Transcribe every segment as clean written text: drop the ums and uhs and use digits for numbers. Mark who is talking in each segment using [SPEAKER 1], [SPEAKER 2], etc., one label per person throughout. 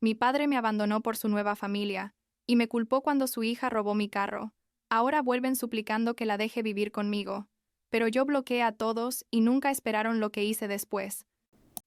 [SPEAKER 1] Mi padre me abandonó por su nueva familia, y me culpó cuando su hija robó mi carro. Ahora vuelven suplicando que la deje vivir conmigo. Pero yo bloqueé a todos y nunca esperaron lo que hice después.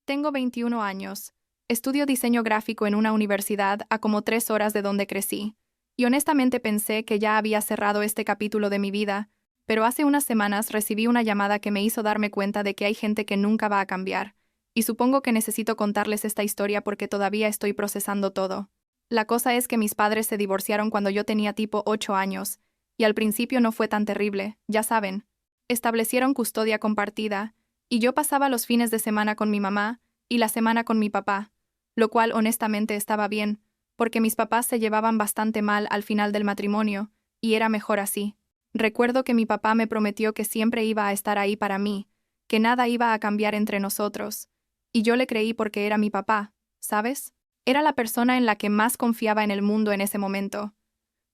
[SPEAKER 1] Tengo 21 años. Estudio diseño gráfico en una universidad a como 3 horas de donde crecí. Y honestamente pensé que ya había cerrado este capítulo de mi vida, pero hace unas semanas recibí una llamada que me hizo darme cuenta de que hay gente que nunca va a cambiar. Y supongo que necesito contarles esta historia porque todavía estoy procesando todo. La cosa es que mis padres se divorciaron cuando yo tenía tipo 8 años, y al principio no fue tan terrible, ya saben. Establecieron custodia compartida, y yo pasaba los fines de semana con mi mamá y la semana con mi papá, lo cual honestamente estaba bien, porque mis papás se llevaban bastante mal al final del matrimonio, y era mejor así. Recuerdo que mi papá me prometió que siempre iba a estar ahí para mí, que nada iba a cambiar entre nosotros, y yo le creí porque era mi papá, ¿sabes? Era la persona en la que más confiaba en el mundo en ese momento.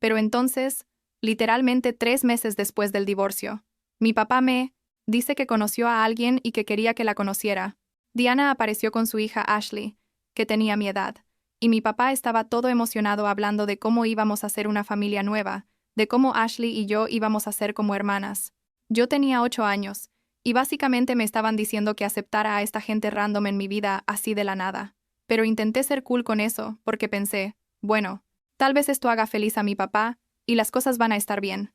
[SPEAKER 1] Pero entonces, literalmente 3 meses después del divorcio, mi papá me dice que conoció a alguien y que quería que la conociera. Diana apareció con su hija Ashley, que tenía mi edad, y mi papá estaba todo emocionado hablando de cómo íbamos a ser una familia nueva, de cómo Ashley y yo íbamos a ser como hermanas. Yo tenía 8 años, y básicamente me estaban diciendo que aceptara a esta gente random en mi vida así de la nada. Pero intenté ser cool con eso, porque pensé, bueno, tal vez esto haga feliz a mi papá, y las cosas van a estar bien.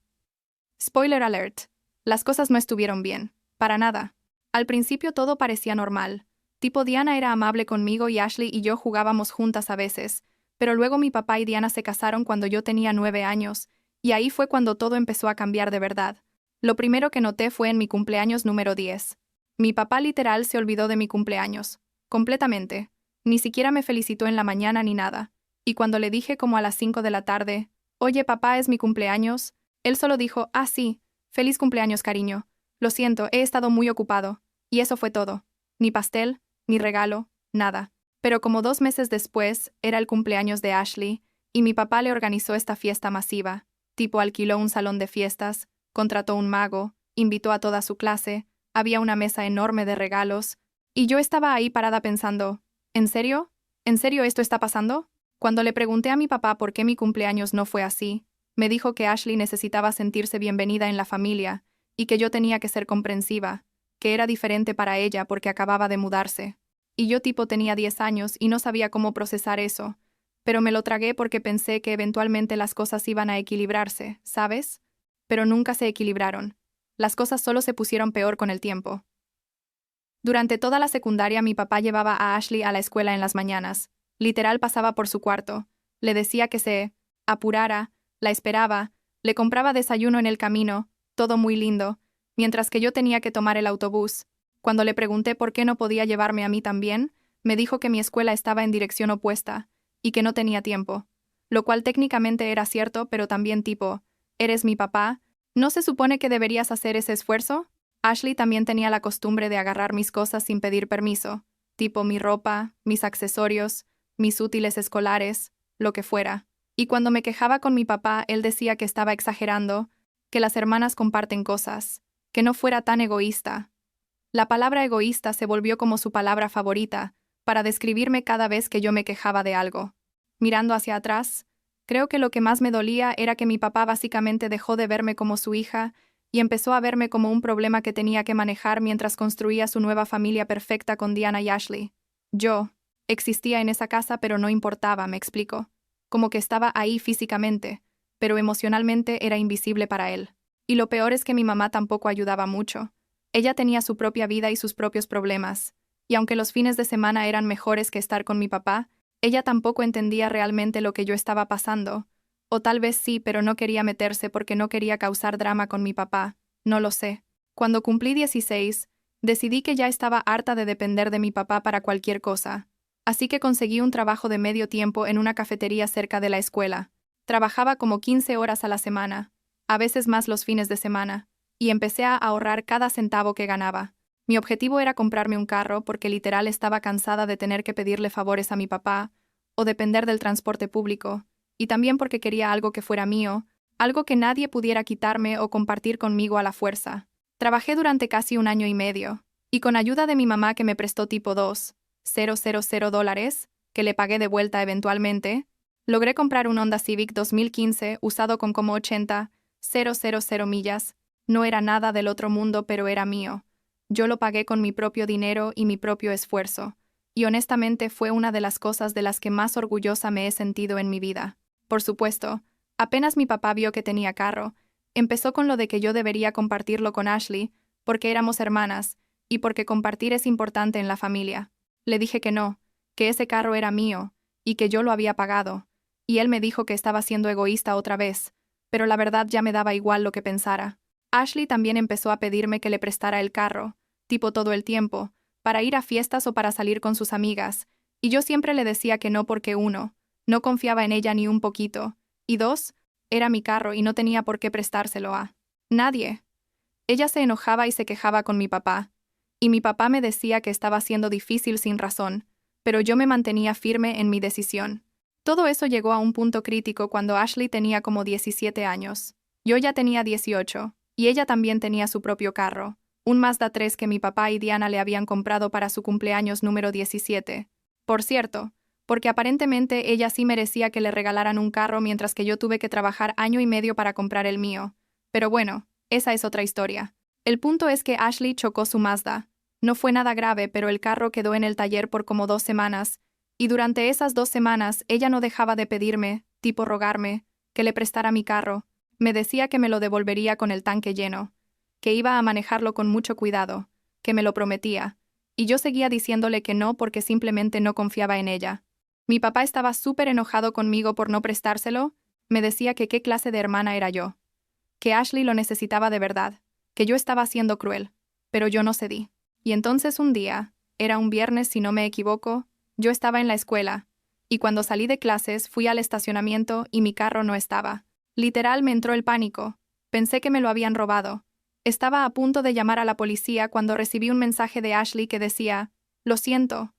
[SPEAKER 1] Spoiler alert. Las cosas no estuvieron bien. Para nada. Al principio todo parecía normal. Tipo Diana era amable conmigo y Ashley y yo jugábamos juntas a veces, pero luego mi papá y Diana se casaron cuando yo tenía 9 años, y ahí fue cuando todo empezó a cambiar de verdad. Lo primero que noté fue en mi cumpleaños número 10. Mi papá literal se olvidó de mi cumpleaños. Completamente. Ni siquiera me felicitó en la mañana ni nada. Y cuando le dije como a las 5 de la tarde, «Oye, papá, es mi cumpleaños», él solo dijo, «Ah, sí, feliz cumpleaños, cariño. Lo siento, he estado muy ocupado». Y eso fue todo. Ni pastel, ni regalo, nada. Pero como 2 meses después, era el cumpleaños de Ashley, y mi papá le organizó esta fiesta masiva. Tipo alquiló un salón de fiestas, contrató un mago, invitó a toda su clase, había una mesa enorme de regalos, y yo estaba ahí parada pensando, ¿en serio? ¿En serio esto está pasando? Cuando le pregunté a mi papá por qué mi cumpleaños no fue así, me dijo que Ashley necesitaba sentirse bienvenida en la familia, y que yo tenía que ser comprensiva, que era diferente para ella porque acababa de mudarse. Y yo tipo tenía 10 años y no sabía cómo procesar eso, pero me lo tragué porque pensé que eventualmente las cosas iban a equilibrarse, ¿sabes? Pero nunca se equilibraron. Las cosas solo se pusieron peor con el tiempo. Durante toda la secundaria mi papá llevaba a Ashley a la escuela en las mañanas. Literal pasaba por su cuarto. Le decía que se apurara, la esperaba, le compraba desayuno en el camino, todo muy lindo, mientras que yo tenía que tomar el autobús. Cuando le pregunté por qué no podía llevarme a mí también, me dijo que mi escuela estaba en dirección opuesta, y que no tenía tiempo. Lo cual técnicamente era cierto, pero también tipo, ¿eres mi papá? ¿No se supone que deberías hacer ese esfuerzo? Ashley también tenía la costumbre de agarrar mis cosas sin pedir permiso, tipo mi ropa, mis accesorios, mis útiles escolares, lo que fuera. Y cuando me quejaba con mi papá, él decía que estaba exagerando, que las hermanas comparten cosas, que no fuera tan egoísta. La palabra egoísta se volvió como su palabra favorita, para describirme cada vez que yo me quejaba de algo. Mirando hacia atrás, creo que lo que más me dolía era que mi papá básicamente dejó de verme como su hija y empezó a verme como un problema que tenía que manejar mientras construía su nueva familia perfecta con Diana y Ashley. Yo existía en esa casa, pero no importaba, me explico. Como que estaba ahí físicamente, pero emocionalmente era invisible para él. Y lo peor es que mi mamá tampoco ayudaba mucho. Ella tenía su propia vida y sus propios problemas, y aunque los fines de semana eran mejores que estar con mi papá, ella tampoco entendía realmente lo que yo estaba pasando. O tal vez sí, pero no quería meterse porque no quería causar drama con mi papá, no lo sé. Cuando cumplí 16, decidí que ya estaba harta de depender de mi papá para cualquier cosa. Así que conseguí un trabajo de medio tiempo en una cafetería cerca de la escuela. Trabajaba como 15 horas a la semana, a veces más los fines de semana, y empecé a ahorrar cada centavo que ganaba. Mi objetivo era comprarme un carro porque literal estaba cansada de tener que pedirle favores a mi papá o depender del transporte público, y también porque quería algo que fuera mío, algo que nadie pudiera quitarme o compartir conmigo a la fuerza. Trabajé durante casi un año y medio, y con ayuda de mi mamá que me prestó tipo $2,000, que le pagué de vuelta eventualmente, logré comprar un Honda Civic 2015 usado con como 80,000 millas. No era nada del otro mundo, pero era mío. Yo lo pagué con mi propio dinero y mi propio esfuerzo. Y honestamente fue una de las cosas de las que más orgullosa me he sentido en mi vida. Por supuesto, apenas mi papá vio que tenía carro, empezó con lo de que yo debería compartirlo con Ashley, porque éramos hermanas, y porque compartir es importante en la familia. Le dije que no, que ese carro era mío, y que yo lo había pagado, y él me dijo que estaba siendo egoísta otra vez, pero la verdad ya me daba igual lo que pensara. Ashley también empezó a pedirme que le prestara el carro, tipo todo el tiempo, para ir a fiestas o para salir con sus amigas, y yo siempre le decía que no porque uno, no confiaba en ella ni un poquito, y dos, era mi carro y no tenía por qué prestárselo a nadie. Ella se enojaba y se quejaba con mi papá, y mi papá me decía que estaba siendo difícil sin razón, pero yo me mantenía firme en mi decisión. Todo eso llegó a un punto crítico cuando Ashley tenía como 17 años. Yo ya tenía 18, y ella también tenía su propio carro, un Mazda 3 que mi papá y Diana le habían comprado para su cumpleaños número 17. Por cierto, porque aparentemente ella sí merecía que le regalaran un carro mientras que yo tuve que trabajar año y medio para comprar el mío. Pero bueno, esa es otra historia. El punto es que Ashley chocó su Mazda. No fue nada grave, pero el carro quedó en el taller por como 2 semanas, y durante esas 2 semanas ella no dejaba de pedirme, tipo rogarme, que le prestara mi carro. Me decía que me lo devolvería con el tanque lleno, que iba a manejarlo con mucho cuidado, que me lo prometía, y yo seguía diciéndole que no porque simplemente no confiaba en ella. Mi papá estaba súper enojado conmigo por no prestárselo, me decía que qué clase de hermana era yo, que Ashley lo necesitaba de verdad, que yo estaba siendo cruel, pero yo no cedí. Y entonces un día, era un viernes si no me equivoco, yo estaba en la escuela, y cuando salí de clases fui al estacionamiento y mi carro no estaba. Literal me entró el pánico, pensé que me lo habían robado. Estaba a punto de llamar a la policía cuando recibí un mensaje de Ashley que decía, lo siento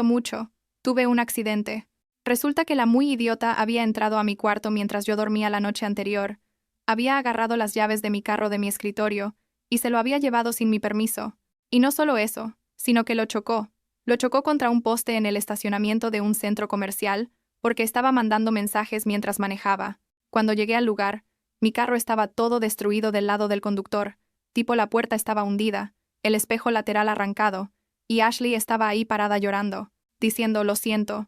[SPEAKER 1] mucho, tuve un accidente. Resulta que la muy idiota había entrado a mi cuarto mientras yo dormía la noche anterior, había agarrado las llaves de mi carro de mi escritorio, y se lo había llevado sin mi permiso. Y no solo eso, sino que lo chocó. Lo chocó contra un poste en el estacionamiento de un centro comercial, porque estaba mandando mensajes mientras manejaba. Cuando llegué al lugar, mi carro estaba todo destruido del lado del conductor, tipo la puerta estaba hundida, el espejo lateral arrancado, y Ashley estaba ahí parada llorando, diciendo lo siento,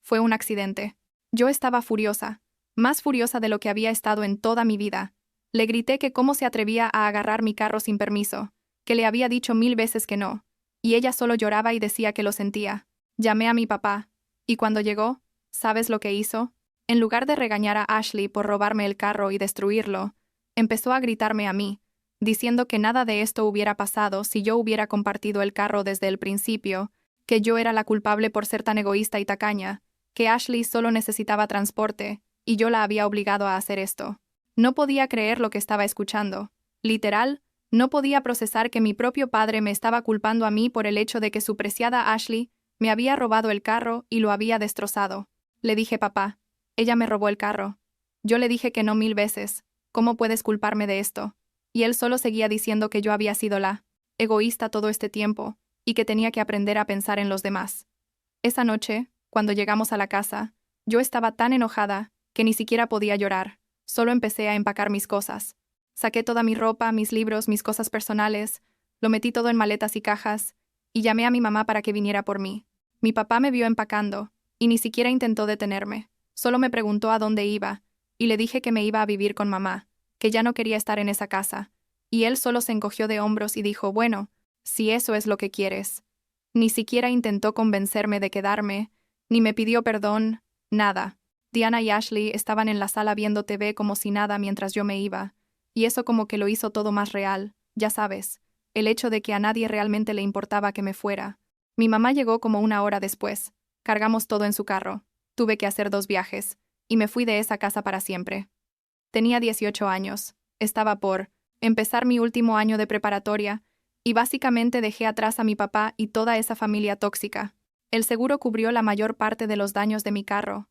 [SPEAKER 1] fue un accidente. Yo estaba furiosa, más furiosa de lo que había estado en toda mi vida. Le grité que cómo se atrevía a agarrar mi carro sin permiso, que le había dicho 1000 veces que no, y ella solo lloraba y decía que lo sentía. Llamé a mi papá, y cuando llegó, ¿sabes lo que hizo? En lugar de regañar a Ashley por robarme el carro y destruirlo, empezó a gritarme a mí, diciendo que nada de esto hubiera pasado si yo hubiera compartido el carro desde el principio, que yo era la culpable por ser tan egoísta y tacaña, que Ashley solo necesitaba transporte, y yo la había obligado a hacer esto. No podía creer lo que estaba escuchando. Literal, no podía procesar que mi propio padre me estaba culpando a mí por el hecho de que su preciada Ashley me había robado el carro y lo había destrozado. Le dije, papá, ella me robó el carro. Yo le dije que no 1000 veces. ¿Cómo puedes culparme de esto? Y él solo seguía diciendo que yo había sido la egoísta todo este tiempo, y que tenía que aprender a pensar en los demás. Esa noche, cuando llegamos a la casa, yo estaba tan enojada que ni siquiera podía llorar. Solo empecé a empacar mis cosas. Saqué toda mi ropa, mis libros, mis cosas personales, lo metí todo en maletas y cajas, y llamé a mi mamá para que viniera por mí. Mi papá me vio empacando, y ni siquiera intentó detenerme. Solo me preguntó a dónde iba, y le dije que me iba a vivir con mamá, que ya no quería estar en esa casa. Y él solo se encogió de hombros y dijo, bueno, si eso es lo que quieres. Ni siquiera intentó convencerme de quedarme, ni me pidió perdón, nada. Diana y Ashley estaban en la sala viendo TV como si nada mientras yo me iba, y eso como que lo hizo todo más real, ya sabes, el hecho de que a nadie realmente le importaba que me fuera. Mi mamá llegó como 1 hora después, cargamos todo en su carro, tuve que hacer 2 viajes, y me fui de esa casa para siempre. Tenía 18 años, estaba por empezar mi último año de preparatoria, y básicamente dejé atrás a mi papá y toda esa familia tóxica. El seguro cubrió la mayor parte de los daños de mi carro.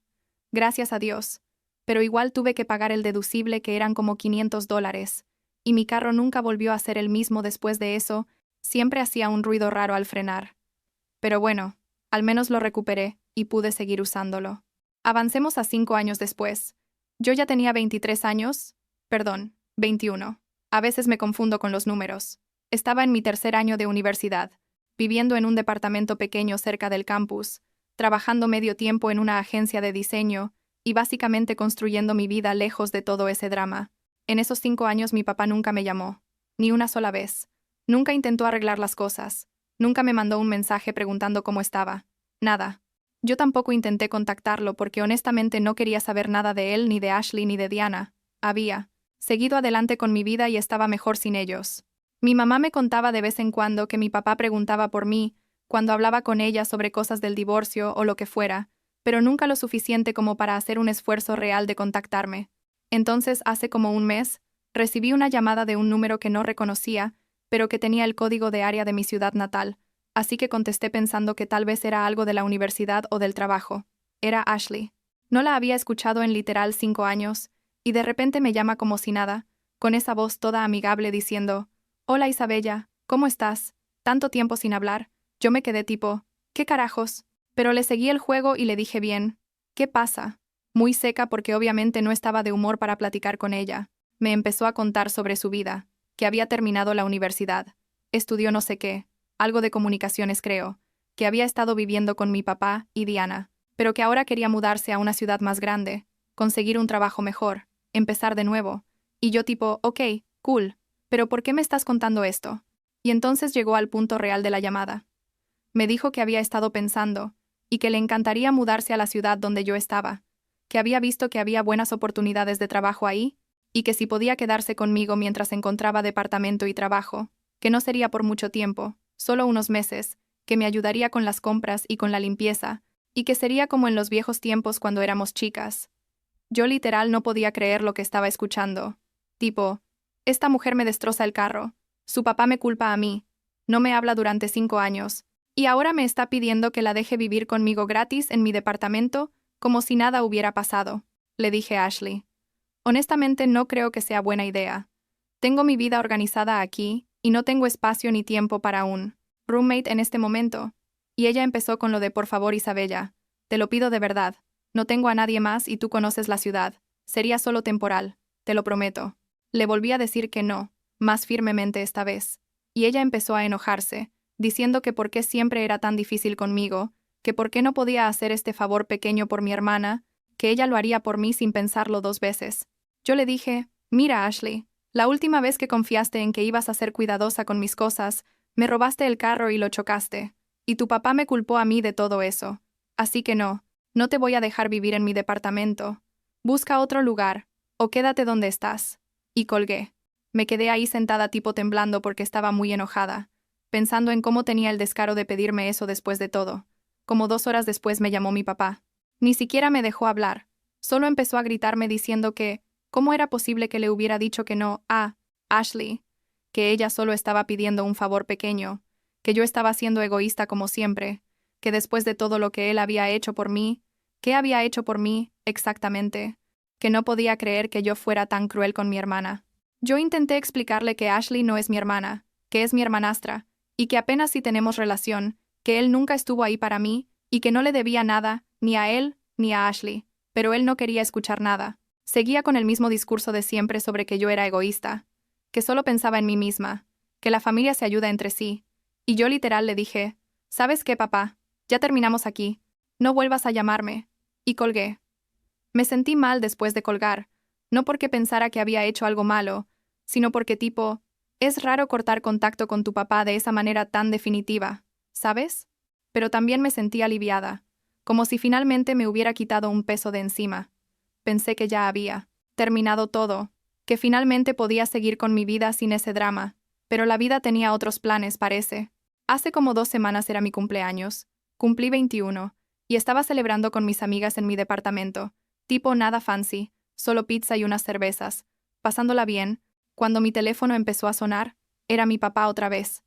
[SPEAKER 1] Gracias a Dios. Pero igual tuve que pagar el deducible que eran como $500, y mi carro nunca volvió a ser el mismo después de eso, siempre hacía un ruido raro al frenar. Pero bueno, Al menos lo recuperé, y pude seguir usándolo. Avancemos a 5 años después. Yo ya tenía 23 años, perdón, 21. A veces me confundo con los números. Estaba en mi tercer año de universidad, viviendo en un departamento pequeño cerca del campus, trabajando medio tiempo en una agencia de diseño y básicamente construyendo mi vida lejos de todo ese drama. En esos 5 años mi papá nunca me llamó, ni una sola vez. Nunca intentó arreglar las cosas. Nunca me mandó un mensaje preguntando cómo estaba. Nada. Yo tampoco intenté contactarlo porque honestamente no quería saber nada de él, ni de Ashley, ni de Diana. Había seguido adelante con mi vida y estaba mejor sin ellos. Mi mamá me contaba de vez en cuando que mi papá preguntaba por mí, cuando hablaba con ella sobre cosas del divorcio o lo que fuera, pero nunca lo suficiente como para hacer un esfuerzo real de contactarme. Entonces, hace como un mes, recibí una llamada de un número que no reconocía, pero que tenía el código de área de mi ciudad natal, así que contesté pensando que tal vez era algo de la universidad o del trabajo. Era Ashley. No la había escuchado en literal 5 años, y de repente me llama como si nada, con esa voz toda amigable diciendo: «Hola Isabella, ¿cómo estás? Tanto tiempo sin hablar». Yo me quedé tipo, ¿qué carajos? Pero le seguí el juego y le dije bien, ¿qué pasa? Muy seca porque obviamente no estaba de humor para platicar con ella. Me empezó a contar sobre su vida, que había terminado la universidad. Estudió no sé qué, algo de comunicaciones creo, que había estado viviendo con mi papá y Diana, pero que ahora quería mudarse a una ciudad más grande, conseguir un trabajo mejor, empezar de nuevo. Y yo tipo, ok, cool, pero ¿por qué me estás contando esto? Y entonces llegó al punto real de la llamada. Me dijo que había estado pensando, y que le encantaría mudarse a la ciudad donde yo estaba, que había visto que había buenas oportunidades de trabajo ahí, y que si podía quedarse conmigo mientras encontraba departamento y trabajo, que no sería por mucho tiempo, solo unos meses, que me ayudaría con las compras y con la limpieza, y que sería como en los viejos tiempos cuando éramos chicas. Yo literal no podía creer lo que estaba escuchando. Tipo, esta mujer me destroza el carro, su papá me culpa a mí, no me habla durante 5 años, y ahora me está pidiendo que la deje vivir conmigo gratis en mi departamento, como si nada hubiera pasado. Le dije a Ashley. Honestamente no creo que sea buena idea. Tengo mi vida organizada aquí, y no tengo espacio ni tiempo para un roommate en este momento. Y ella empezó con lo de por favor Isabella, te lo pido de verdad, no tengo a nadie más y tú conoces la ciudad, sería solo temporal, te lo prometo. Le volví a decir que no, más firmemente esta vez. Y ella empezó a enojarse, diciendo que por qué siempre era tan difícil conmigo, que por qué no podía hacer este favor pequeño por mi hermana, que ella lo haría por mí sin pensarlo 2 veces. Yo le dije, mira Ashley, la última vez que confiaste en que ibas a ser cuidadosa con mis cosas, me robaste el carro y lo chocaste, y tu papá me culpó a mí de todo eso. Así que no te voy a dejar vivir en mi departamento. Busca otro lugar, o quédate donde estás. Y colgué. Me quedé ahí sentada tipo temblando porque estaba muy enojada, pensando en cómo tenía el descaro de pedirme eso después de todo. Como 2 horas después me llamó mi papá. Ni siquiera me dejó hablar. Solo empezó a gritarme diciendo que, ¿cómo era posible que le hubiera dicho que no a Ashley? Que ella solo estaba pidiendo un favor pequeño, que yo estaba siendo egoísta como siempre, que después de todo lo que él había hecho por mí, ¿qué había hecho por mí, exactamente? Que no podía creer que yo fuera tan cruel con mi hermana. Yo intenté explicarle que Ashley no es mi hermana, que es mi hermanastra, y que apenas si tenemos relación, que él nunca estuvo ahí para mí, y que no le debía nada, ni a él, ni a Ashley, pero él no quería escuchar nada. Seguía con el mismo discurso de siempre sobre que yo era egoísta, que solo pensaba en mí misma, que la familia se ayuda entre sí, y yo literal le dije, ¿sabes qué, papá? Ya terminamos aquí, no vuelvas a llamarme, y colgué. Me sentí mal después de colgar, no porque pensara que había hecho algo malo, sino porque tipo, es raro cortar contacto con tu papá de esa manera tan definitiva, ¿sabes? Pero también me sentí aliviada, como si finalmente me hubiera quitado un peso de encima. Pensé que ya había terminado todo, que finalmente podía seguir con mi vida sin ese drama, pero la vida tenía otros planes, parece. Hace como 2 semanas era mi cumpleaños, cumplí 21, y estaba celebrando con mis amigas en mi departamento, tipo nada fancy, solo pizza y unas cervezas, pasándola bien, cuando mi teléfono empezó a sonar, era mi papá otra vez.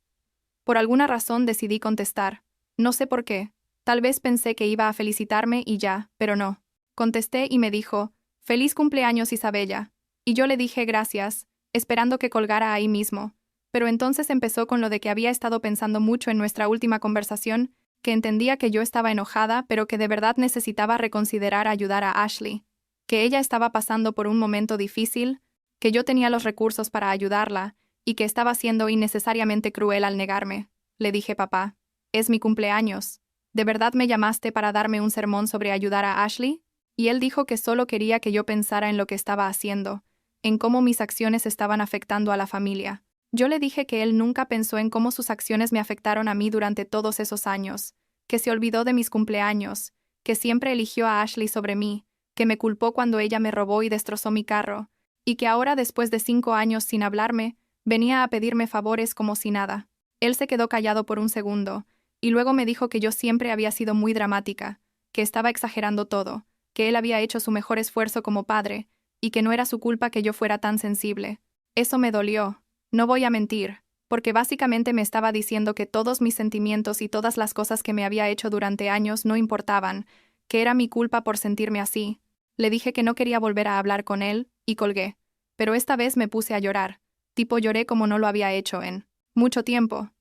[SPEAKER 1] Por alguna razón decidí contestar, no sé por qué, tal vez pensé que iba a felicitarme y ya, pero no. Contesté y me dijo, «Feliz cumpleaños Isabella», y yo le dije gracias, esperando que colgara ahí mismo, pero entonces empezó con lo de que había estado pensando mucho en nuestra última conversación, que entendía que yo estaba enojada, pero que de verdad necesitaba reconsiderar ayudar a Ashley, que ella estaba pasando por un momento difícil, que yo tenía los recursos para ayudarla, y que estaba siendo innecesariamente cruel al negarme. Le dije: papá, es mi cumpleaños. ¿De verdad me llamaste para darme un sermón sobre ayudar a Ashley? Y él dijo que solo quería que yo pensara en lo que estaba haciendo, en cómo mis acciones estaban afectando a la familia. Yo le dije que él nunca pensó en cómo sus acciones me afectaron a mí durante todos esos años, que se olvidó de mis cumpleaños, que siempre eligió a Ashley sobre mí, que me culpó cuando ella me robó y destrozó mi carro, y que ahora, después de 5 años sin hablarme, venía a pedirme favores como si nada. Él se quedó callado por un segundo, y luego me dijo que yo siempre había sido muy dramática, que estaba exagerando todo, que él había hecho su mejor esfuerzo como padre, y que no era su culpa que yo fuera tan sensible. Eso me dolió. No voy a mentir, porque básicamente me estaba diciendo que todos mis sentimientos y todas las cosas que me había hecho durante años no importaban, que era mi culpa por sentirme así. Le dije que no quería volver a hablar con él, y colgué. Pero esta vez me puse a llorar. Tipo, lloré como no lo había hecho en mucho tiempo.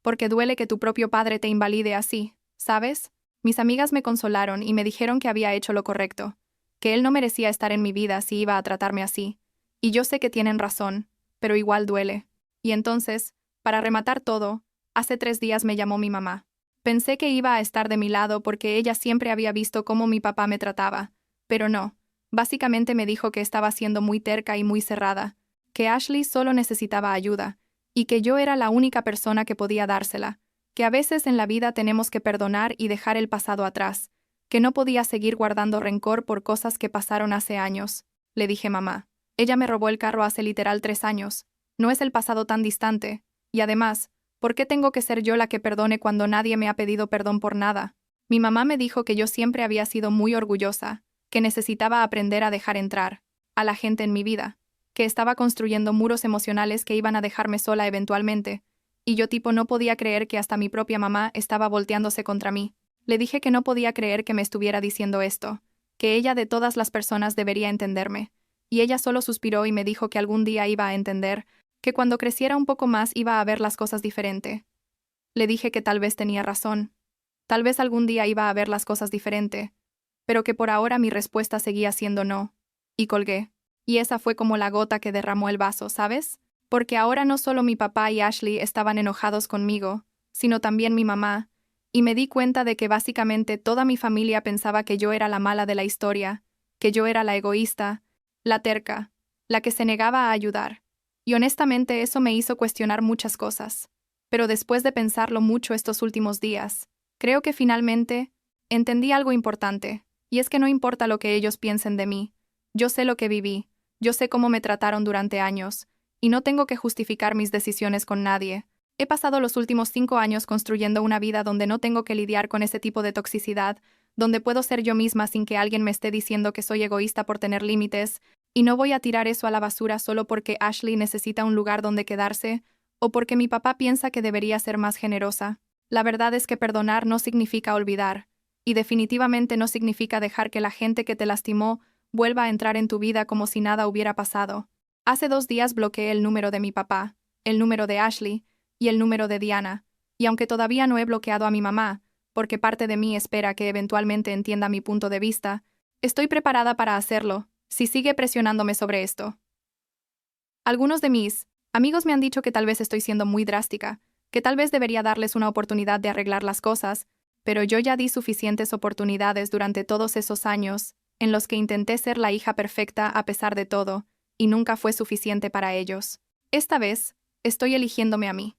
[SPEAKER 1] Porque duele que tu propio padre te invalide así, ¿sabes? Mis amigas me consolaron y me dijeron que había hecho lo correcto, que él no merecía estar en mi vida si iba a tratarme así. Y yo sé que tienen razón, pero igual duele. Y entonces, para rematar todo, hace 3 días me llamó mi mamá. Pensé que iba a estar de mi lado porque ella siempre había visto cómo mi papá me trataba, pero no. Básicamente me dijo que estaba siendo muy terca y muy cerrada, que Ashley solo necesitaba ayuda, y que yo era la única persona que podía dársela, que a veces en la vida tenemos que perdonar y dejar el pasado atrás, que no podía seguir guardando rencor por cosas que pasaron hace años. Le dije: mamá, ella me robó el carro hace literal 3 años. No es el pasado tan distante. Y además, ¿por qué tengo que ser yo la que perdone cuando nadie me ha pedido perdón por nada? Mi mamá me dijo que yo siempre había sido muy orgullosa, que necesitaba aprender a dejar entrar a la gente en mi vida, que estaba construyendo muros emocionales que iban a dejarme sola eventualmente, y yo tipo no podía creer que hasta mi propia mamá estaba volteándose contra mí. Le dije que no podía creer que me estuviera diciendo esto, que ella de todas las personas debería entenderme, y ella solo suspiró y me dijo que algún día iba a entender, que cuando creciera un poco más iba a ver las cosas diferente. Le dije que tal vez tenía razón, tal vez algún día iba a ver las cosas diferente, pero que por ahora mi respuesta seguía siendo no, y colgué. Y esa fue como la gota que derramó el vaso, ¿sabes? Porque ahora no solo mi papá y Ashley estaban enojados conmigo, sino también mi mamá, y me di cuenta de que básicamente toda mi familia pensaba que yo era la mala de la historia, que yo era la egoísta, la terca, la que se negaba a ayudar. Y honestamente eso me hizo cuestionar muchas cosas. Pero después de pensarlo mucho estos últimos días, creo que finalmente entendí algo importante, y es que no importa lo que ellos piensen de mí. Yo sé lo que viví, yo sé cómo me trataron durante años, y no tengo que justificar mis decisiones con nadie. He pasado los últimos 5 años construyendo una vida donde no tengo que lidiar con ese tipo de toxicidad, donde puedo ser yo misma sin que alguien me esté diciendo que soy egoísta por tener límites, y no voy a tirar eso a la basura solo porque Ashley necesita un lugar donde quedarse, o porque mi papá piensa que debería ser más generosa. La verdad es que perdonar no significa olvidar, y definitivamente no significa dejar que la gente que te lastimó vuelva a entrar en tu vida como si nada hubiera pasado. Hace 2 días bloqueé el número de mi papá, el número de Ashley y el número de Diana, y aunque todavía no he bloqueado a mi mamá, porque parte de mí espera que eventualmente entienda mi punto de vista, estoy preparada para hacerlo, si sigue presionándome sobre esto. Algunos de mis amigos me han dicho que tal vez estoy siendo muy drástica, que tal vez debería darles una oportunidad de arreglar las cosas, pero yo ya di suficientes oportunidades durante todos esos años, en los que intenté ser la hija perfecta a pesar de todo, y nunca fue suficiente para ellos. Esta vez, estoy eligiéndome a mí.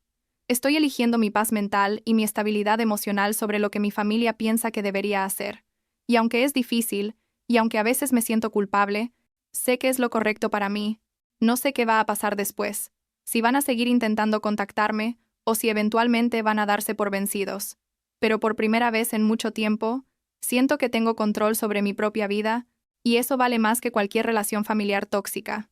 [SPEAKER 1] Estoy eligiendo mi paz mental y mi estabilidad emocional sobre lo que mi familia piensa que debería hacer. Y aunque es difícil, y aunque a veces me siento culpable, sé que es lo correcto para mí. No sé qué va a pasar después, si van a seguir intentando contactarme, o si eventualmente van a darse por vencidos. Pero por primera vez en mucho tiempo, siento que tengo control sobre mi propia vida, y eso vale más que cualquier relación familiar tóxica.